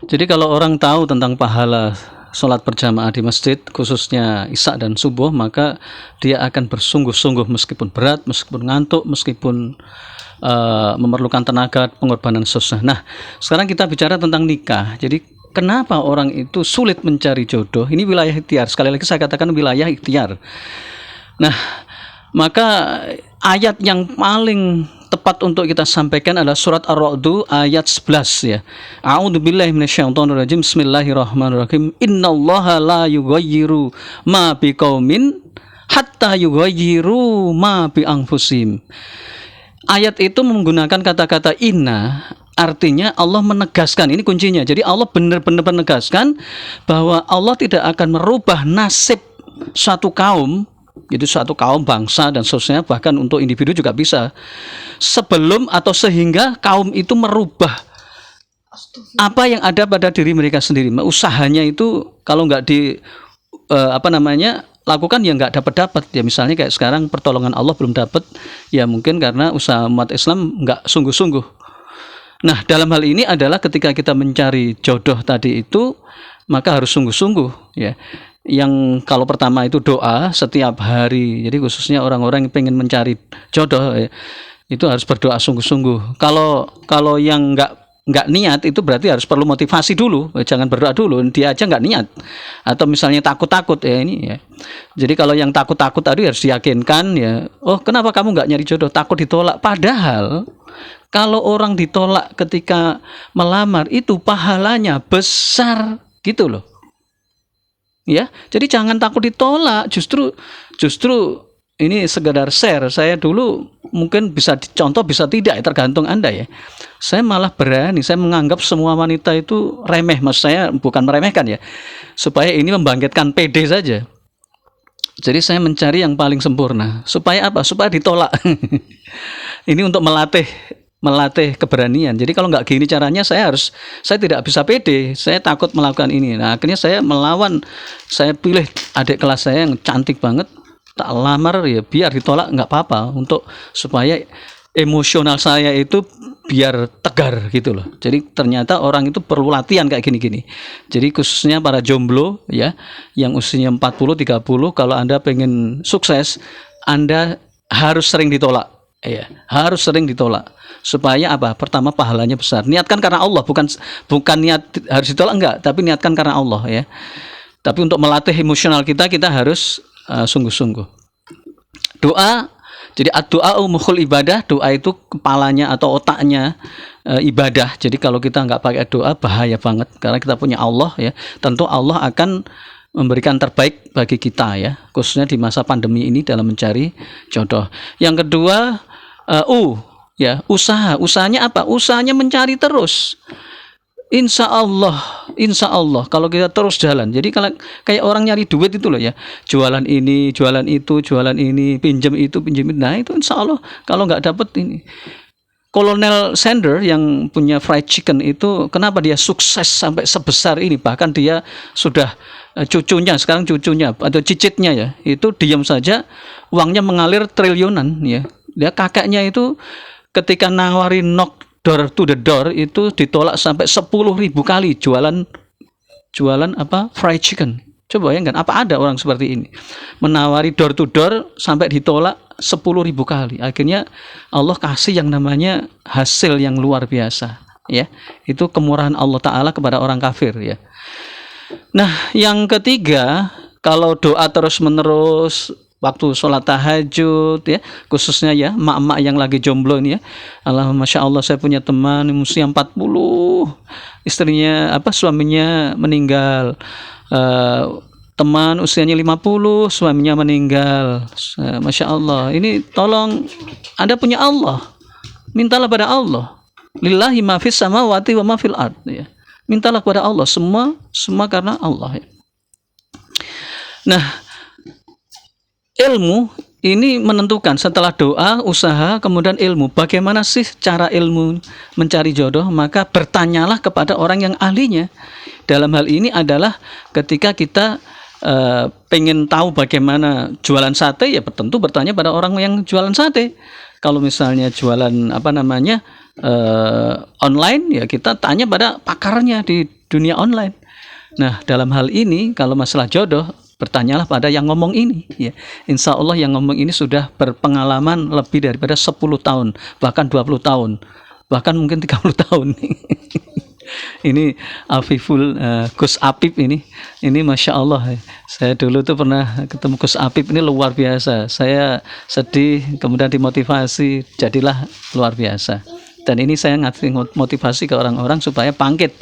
Jadi kalau orang tahu tentang pahala sholat berjamaah di masjid, khususnya Isya dan subuh, maka dia akan bersungguh-sungguh meskipun berat, meskipun ngantuk, meskipun memerlukan tenaga, pengorbanan sosial. Nah, sekarang kita bicara tentang nikah. Jadi kenapa orang itu sulit mencari jodoh? Ini wilayah ikhtiar. Sekali lagi saya katakan wilayah ikhtiar. Nah, maka ayat yang paling tepat untuk kita sampaikan adalah surat Ar-Ra'd ayat 11 ya. A'udzubillahi minasyaitonirrajim. Bismillahirrahmanirrahim. Innallaha la yughayyiru ma biqaumin hatta yughayyiru ma bi anfusihim. Ayat itu menggunakan kata-kata inna, artinya Allah menegaskan, ini kuncinya. Jadi Allah benar-benar menegaskan bahwa Allah tidak akan merubah nasib suatu kaum, jadi suatu kaum, bangsa dan seterusnya, bahkan untuk individu juga bisa, sebelum atau sehingga kaum itu merubah apa yang ada pada diri mereka sendiri. Usahanya itu kalau nggak lakukan ya nggak dapat ya. Misalnya kayak sekarang pertolongan Allah belum dapat ya, mungkin karena usaha umat Islam nggak sungguh-sungguh. Nah, dalam hal ini adalah ketika kita mencari jodoh tadi itu, maka harus sungguh-sungguh ya. Yang kalau pertama itu doa setiap hari. Jadi khususnya orang-orang yang pengen mencari jodoh ya, itu harus berdoa sungguh-sungguh. Kalau yang nggak niat itu berarti harus perlu motivasi dulu, jangan berdoa dulu, dia aja nggak niat, atau misalnya takut-takut ya ini ya. Jadi kalau yang takut-takut tadi harus diyakinkan ya, oh kenapa kamu nggak nyari jodoh, takut ditolak. Padahal kalau orang ditolak ketika melamar itu pahalanya besar gitu loh ya. Jadi jangan takut ditolak, justru ini sekedar share. Saya dulu mungkin bisa dicontoh, bisa tidak, tergantung Anda ya. Saya malah berani, saya menganggap semua wanita itu remeh. Maksud saya bukan meremehkan ya, supaya ini membangkitkan PD saja. Jadi saya mencari yang paling sempurna. Supaya apa? Supaya ditolak. Ini untuk melatih keberanian. Jadi kalau nggak gini caranya, saya tidak bisa pede, saya takut melakukan ini. Nah, akhirnya saya melawan. Saya pilih adik kelas saya yang cantik banget, tak lamar ya, biar ditolak nggak apa-apa, untuk supaya emosional saya itu biar tegar gitu loh. Jadi ternyata orang itu perlu latihan kayak gini-gini. Jadi khususnya para jomblo ya, yang usianya 40-30, kalau Anda pengen sukses, Anda harus sering ditolak. Ya, harus sering ditolak. Supaya apa? Pertama, pahalanya besar. Niatkan karena Allah, bukan niat harus ditolak, enggak, tapi niatkan karena Allah ya. Tapi untuk melatih emosional kita harus sungguh-sungguh. Doa, jadi doa mukhul ibadah, doa itu kepalanya atau otaknya ibadah. Jadi kalau kita nggak pakai doa, bahaya banget, karena kita punya Allah ya. Tentu Allah akan memberikan terbaik bagi kita ya, khususnya di masa pandemi ini dalam mencari jodoh. Yang kedua, ya, usahanya apa? Usahanya mencari terus. Insya Allah kalau kita terus jalan. Jadi kalau kayak orang nyari duit itu loh ya, jualan ini, jualan itu, jualan ini, pinjam itu, pinjam itu. Nah itu insya Allah kalau nggak dapet ini. Kolonel Sanders yang punya fried chicken itu, kenapa dia sukses sampai sebesar ini? Bahkan dia sudah sekarang cucunya atau cicitnya ya, itu diam saja uangnya mengalir triliunan ya. Dia kakaknya itu ketika nawarin knock door to the door itu ditolak sampai 10.000 kali jualan fried chicken. Coba bayangkan, apa ada orang seperti ini menawari door to door sampai ditolak 10.000 kali. Akhirnya Allah kasih yang namanya hasil yang luar biasa ya. Itu kemurahan Allah Ta'ala kepada orang kafir ya. Nah yang ketiga, kalau doa terus menerus waktu sholat tahajud ya, khususnya ya emak-emak yang lagi jomblo ini ya, Masya Allah, saya punya teman usia 40, istrinya suaminya meninggal, teman usianya 50, suaminya meninggal. Masya Allah, ini tolong Anda punya Allah, mintalah pada Allah, lillahi ma fis samawati wa ma fil ard ya. Mintalah kepada Allah, semua karena Allah ya. Nah, ilmu ini menentukan, setelah doa, usaha, kemudian ilmu. Bagaimana sih cara ilmu mencari jodoh? Maka bertanyalah kepada orang yang ahlinya. Dalam hal ini adalah ketika kita pengen tahu bagaimana jualan sate, ya tentu bertanya pada orang yang jualan sate. Kalau misalnya jualan online, ya kita tanya pada pakarnya di dunia online. Nah, dalam hal ini kalau masalah jodoh, bertanyalah pada yang ngomong ini, ya. Insya Allah yang ngomong ini sudah berpengalaman lebih daripada 10 tahun, bahkan 20 tahun, bahkan mungkin 30 tahun. Ini Afiful Gus Apip ini Masya Allah. Saya dulu tuh pernah ketemu Gus Apip, ini luar biasa. Saya sedih, kemudian dimotivasi, jadilah luar biasa. Dan ini saya ngasih motivasi ke orang-orang supaya bangkit.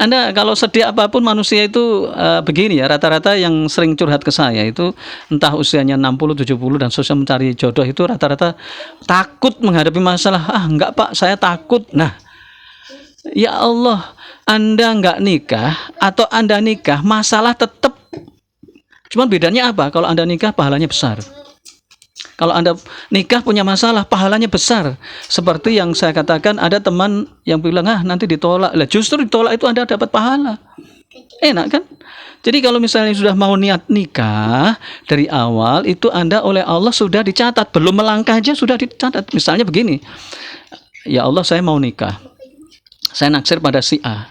Anda kalau sedih apapun, manusia itu begini ya, rata-rata yang sering curhat ke saya itu entah usianya 60, 70 dan susah mencari jodoh itu rata-rata takut menghadapi masalah. Enggak Pak, saya takut. Nah, ya Allah, Anda enggak nikah atau Anda nikah, masalah tetap. Cuman bedanya apa? Kalau Anda nikah, pahalanya besar. Kalau Anda nikah punya masalah, pahalanya besar. Seperti yang saya katakan, ada teman yang bilang, nanti ditolak. Lah justru ditolak itu Anda dapat pahala. Enak kan? Jadi kalau misalnya sudah mau niat nikah, dari awal itu Anda oleh Allah sudah dicatat. Belum melangkah aja sudah dicatat. Misalnya begini, ya Allah saya mau nikah, saya naksir pada si A.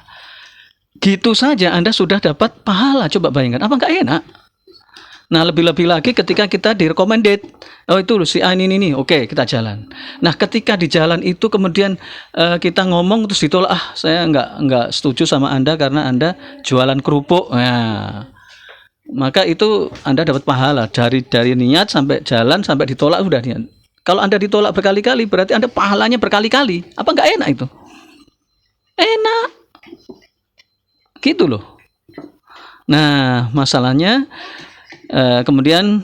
Gitu saja Anda sudah dapat pahala. Coba bayangkan, apa nggak enak? Nah, lebih-lebih lagi ketika kita direkomendate, oh itu si A ini, oke kita jalan. Nah, ketika di jalan itu kemudian kita ngomong terus ditolak, saya nggak setuju sama Anda karena Anda jualan kerupuk. Nah, maka itu Anda dapat pahala dari niat sampai jalan sampai ditolak udah niat. Kalau Anda ditolak berkali-kali berarti Anda pahalanya berkali-kali. Apa nggak enak itu? Enak. Gitu loh. Nah, masalahnya kemudian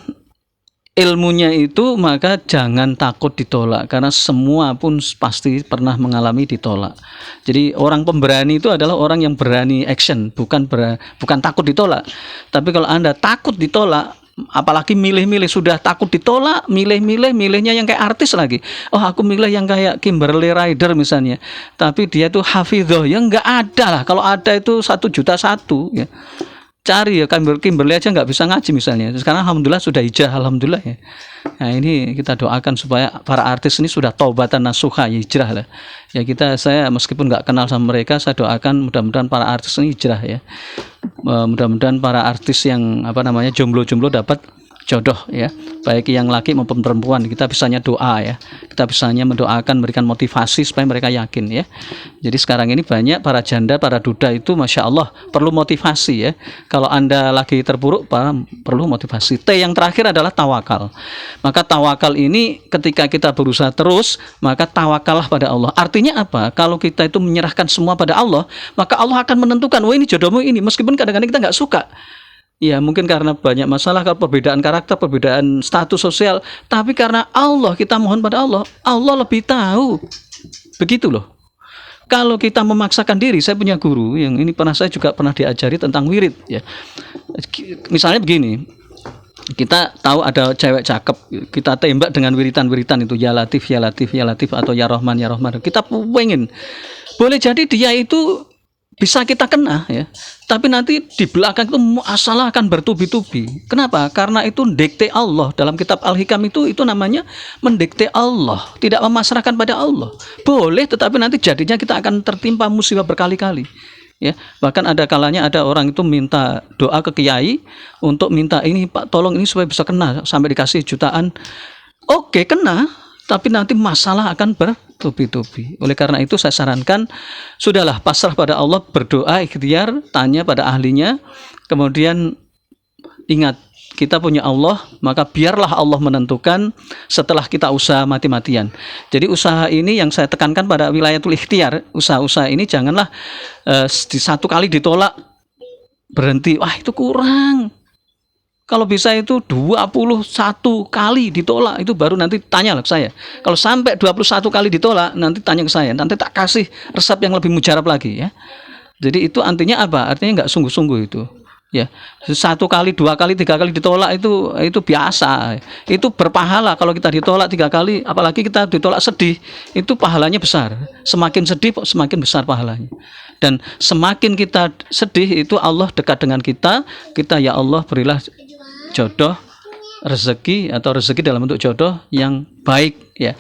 ilmunya itu, maka jangan takut ditolak karena semua pun pasti pernah mengalami ditolak. Jadi orang pemberani itu adalah orang yang berani action, bukan takut ditolak. Tapi kalau Anda takut ditolak, apalagi milih-milih, sudah takut ditolak, milihnya yang kayak artis lagi. Oh, aku milih yang kayak Kimberly Ryder misalnya, tapi dia tuh hafidhoh, ya nggak ada lah. Kalau ada itu 1.100.000 ya. Cari ya, Kimberly aja nggak bisa ngaji misalnya. Sekarang alhamdulillah sudah hijrah, alhamdulillah ya. Nah, ini kita doakan supaya para artis ini sudah taubatan nasuha, ya hijrah lah. Ya saya meskipun nggak kenal sama mereka, saya doakan mudah-mudahan para artis ini hijrah ya. Mudah-mudahan para artis yang jomblo-jomblo dapat jodoh ya, baik yang laki maupun perempuan. Kita bisanya doa ya, kita bisanya mendoakan, memberikan motivasi supaya mereka yakin ya. Jadi sekarang ini banyak para janda, para duda itu Masya Allah perlu motivasi ya. Kalau Anda lagi terpuruk, perlu motivasi. Yang terakhir adalah tawakal. Maka tawakal ini ketika kita berusaha terus, maka tawakallah pada Allah. Artinya apa? Kalau kita itu menyerahkan semua pada Allah, maka Allah akan menentukan, ini jodohmu ini, meskipun kadang-kadang kita nggak suka. Ya mungkin karena banyak masalah, perbedaan karakter, perbedaan status sosial. Tapi karena Allah, kita mohon pada Allah, Allah lebih tahu. Begitu loh. Kalau kita memaksakan diri, saya punya guru yang ini saya juga pernah diajari tentang wirid ya. Misalnya begini, kita tahu ada cewek cakep, kita tembak dengan wiritan-wiritan itu, ya Latif, ya Latif, ya Latif, atau ya Rahman, ya Rahman. Kita pengen, boleh jadi dia itu bisa kita kena ya, tapi nanti di belakang itu masalah akan bertubi-tubi. Kenapa? Karena itu mendikte Allah. Dalam kitab Al-Hikam itu namanya mendikte Allah, tidak memasrahkan pada Allah. Boleh, tetapi nanti jadinya kita akan tertimpa musibah berkali-kali ya. Bahkan ada kalanya ada orang itu minta doa ke kiai untuk minta ini, Pak tolong ini supaya bisa kena, sampai dikasih jutaan. Oke, kena, tapi nanti masalah akan bertubi-tubi. Oleh karena itu saya sarankan, sudahlah pasrah pada Allah, berdoa, ikhtiar, tanya pada ahlinya. Kemudian ingat, kita punya Allah, maka biarlah Allah menentukan setelah kita usaha mati-matian. Jadi usaha ini yang saya tekankan pada wilayatul ikhtiar. Usaha-usaha ini janganlah satu kali ditolak berhenti, wah itu kurang. Kalau bisa itu 21 kali ditolak, itu baru nanti tanya ke saya. Kalau sampai 21 kali ditolak, nanti tanya ke saya. Nanti tak kasih resep yang lebih mujarab lagi ya. Jadi itu artinya apa? Artinya nggak sungguh-sungguh itu. Ya, 1 kali, 2 kali, 3 kali ditolak itu biasa. Itu berpahala kalau kita ditolak 3 kali, apalagi kita ditolak sedih, itu pahalanya besar. Semakin sedih semakin besar pahalanya. Dan semakin kita sedih itu Allah dekat dengan kita. Kita ya Allah berilah jodoh, rezeki atau rezeki dalam bentuk jodoh yang baik ya.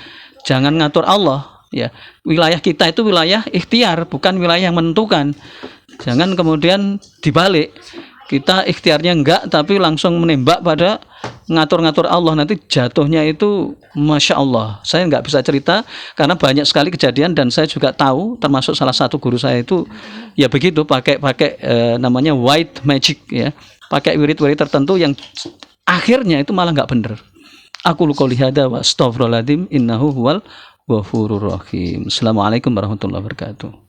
Jangan ngatur Allah ya. Wilayah kita itu wilayah ikhtiar, bukan wilayah yang menentukan. Jangan kemudian dibalik, kita ikhtiarnya enggak tapi langsung menembak pada ngatur-ngatur Allah, nanti jatuhnya itu Masya Allah. Saya nggak bisa cerita karena banyak sekali kejadian, dan saya juga tahu, termasuk salah satu guru saya itu ya begitu, pakai namanya white magic ya, pakai wirid-wirid tertentu yang akhirnya itu malah nggak bener. Aku qouli hadza wa astaghfirullahaladzim innahu huwal ghafurur rahim. Assalamualaikum warahmatullahi wabarakatuh.